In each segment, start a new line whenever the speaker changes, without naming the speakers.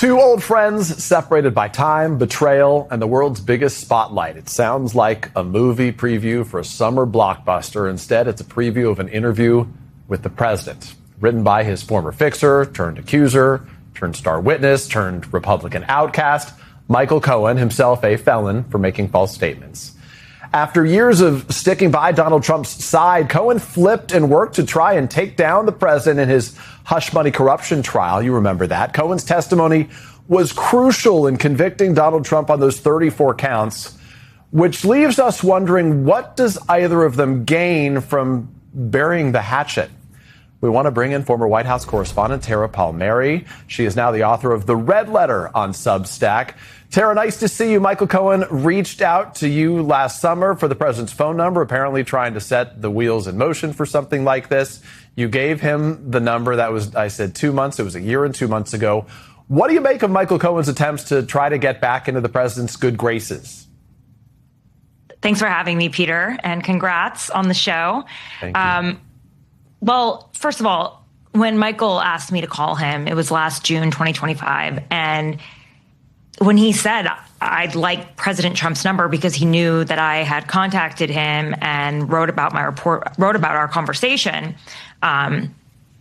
Two old friends separated by time, betrayal, and the world's biggest spotlight. It sounds like a movie preview for a summer blockbuster. Instead, it's a preview of an interview with the president, written by his former fixer, turned accuser, turned star witness, turned Republican outcast, Michael Cohen, himself a felon for making false statements. After years of sticking by Donald Trump's side, Cohen flipped and worked to try and take down the president in his hush money corruption trial. You remember that. Cohen's testimony was crucial in convicting Donald Trump on those 34 counts, which leaves us wondering, what does either of them gain from burying the hatchet? We want to bring in former White House correspondent Tara Palmieri. She is now the author of The Red Letter on Substack. Tara, nice to see you. Michael Cohen reached out to you last summer for the president's phone number, apparently trying to set the wheels in motion for something like this. You gave him the number. That was, I said, 2 months. It was a year and 2 months ago. What do you make of Michael Cohen's attempts to try to get back into the president's good graces?
Thanks for having me, Peter, and congrats on the show.
Thank you.
Well, first of all, when Michael asked me to call him, it was last June 2025, and when he said I'd like President Trump's number because he knew that I had contacted him and wrote about our conversation,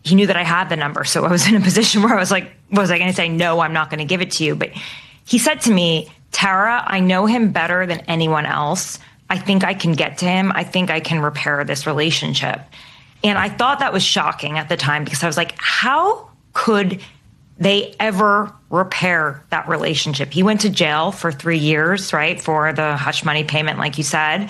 he knew that I had the number. So I was in a position where I was like, was I going to say, no, I'm not going to give it to you? But he said to me, Tara, I know him better than anyone else. I think I can get to him. I think I can repair this relationship. And I thought that was shocking at the time because I was like, how could they ever repair that relationship? He went to jail for 3 years, right, for the hush money payment, like you said.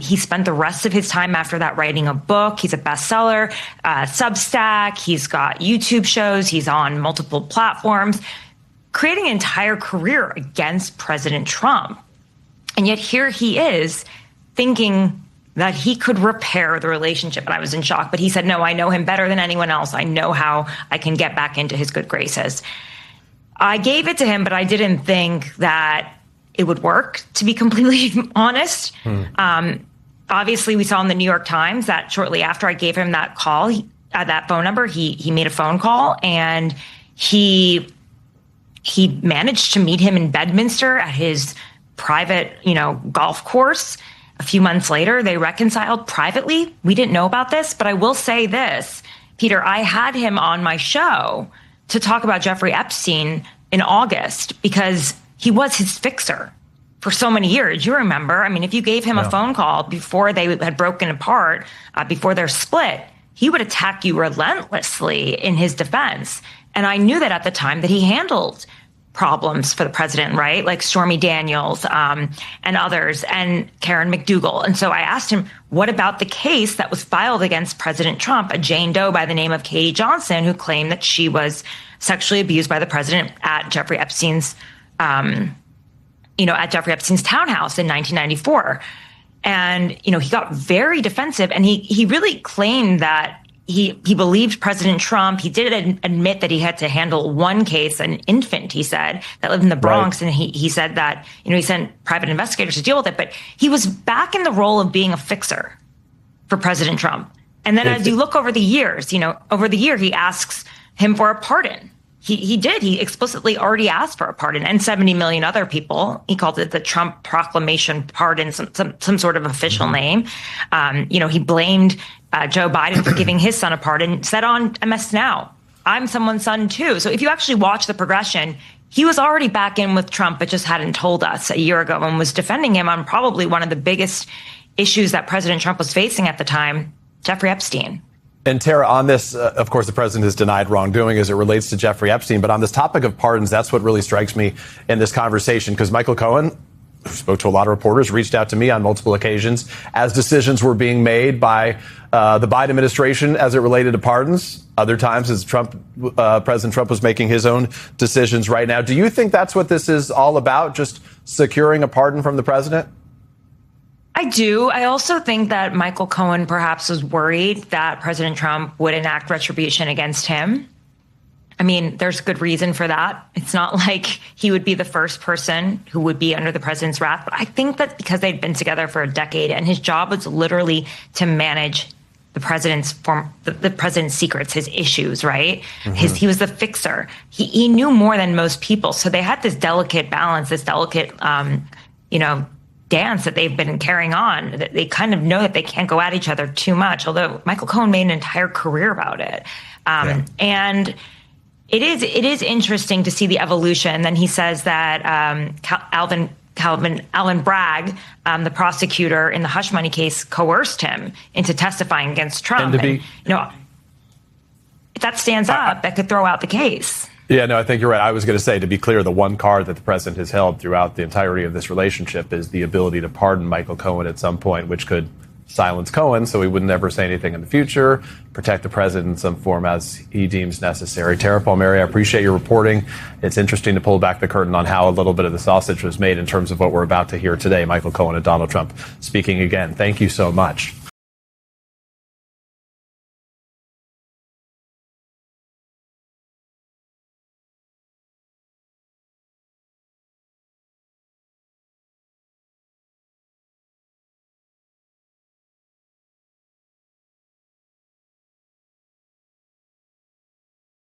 He spent the rest of his time after that writing a book. He's a bestseller, Substack. He's got YouTube shows. He's on multiple platforms, creating an entire career against President Trump. And yet here he is thinking that he could repair the relationship. And I was in shock. But he said, no, I know him better than anyone else. I know how I can get back into his good graces. I gave it to him, but I didn't think that it would work, to be completely honest. Obviously, we saw in the New York Times that shortly after I gave him that call, that phone number, he made a phone call, and he managed to meet him in Bedminster at his private, golf course. A few months later, they reconciled privately. We didn't know about this, but I will say this, Peter, I had him on my show to talk about Jeffrey Epstein in August because he was his fixer for so many years. You remember, if you gave him a phone call before they had broken apart, before their split, he would attack you relentlessly in his defense. And I knew that at the time that he handled problems for the president, right? Like Stormy Daniels and others, and Karen McDougal. And so I asked him, what about the case that was filed against President Trump, a Jane Doe by the name of Katie Johnson, who claimed that she was sexually abused by the president at Jeffrey Epstein's, townhouse in 1994. And, he got very defensive, and he really claimed that he believed President Trump. He did admit that he had to handle one case, an infant, he said, that lived in the Bronx. Right. And he said that, he sent private investigators to deal with it. But he was back in the role of being a fixer for President Trump. And then as you look over the years, over the year, he asks him for a pardon. He did. He explicitly already asked for a pardon, and 70 million other people. He called it the Trump Proclamation Pardon, some sort of official name. He blamed Joe Biden for giving his son a pardon, said on MS Now, I'm someone's son too. So if you actually watch the progression, he was already back in with Trump, but just hadn't told us a year ago, and was defending him on probably one of the biggest issues that President Trump was facing at the time, Jeffrey Epstein.
And Tara, on this, of course, the president has denied wrongdoing as it relates to Jeffrey Epstein. But on this topic of pardons, that's what really strikes me in this conversation, because Michael Cohen, who spoke to a lot of reporters, reached out to me on multiple occasions as decisions were being made by the Biden administration as it related to pardons. Other times as President Trump was making his own decisions right now. Do you think that's what this is all about, just securing a pardon from the president?
I do. I also think that Michael Cohen perhaps was worried that President Trump would enact retribution against him. There's good reason for that. It's not like he would be the first person who would be under the president's wrath. But I think that because they'd been together for a decade and his job was literally to manage the president's secrets, his issues, right? He was the fixer. He knew more than most people. So they had this delicate balance, this delicate, dance that they've been carrying on. That they kind of know that they can't go at each other too much. Although Michael Cohen made an entire career about it, and it is interesting to see the evolution. And then he says that Alvin Bragg, the prosecutor in the hush money case, coerced him into testifying against Trump. And if that stands up, that could throw out the case.
Yeah, no, I think you're right. I was going to say, to be clear, the one card that the president has held throughout the entirety of this relationship is the ability to pardon Michael Cohen at some point, which could silence Cohen so he would never say anything in the future, protect the president in some form as he deems necessary. Tara Palmieri, I appreciate your reporting. It's interesting to pull back the curtain on how a little bit of the sausage was made in terms of what we're about to hear today. Michael Cohen and Donald Trump speaking again. Thank you so much.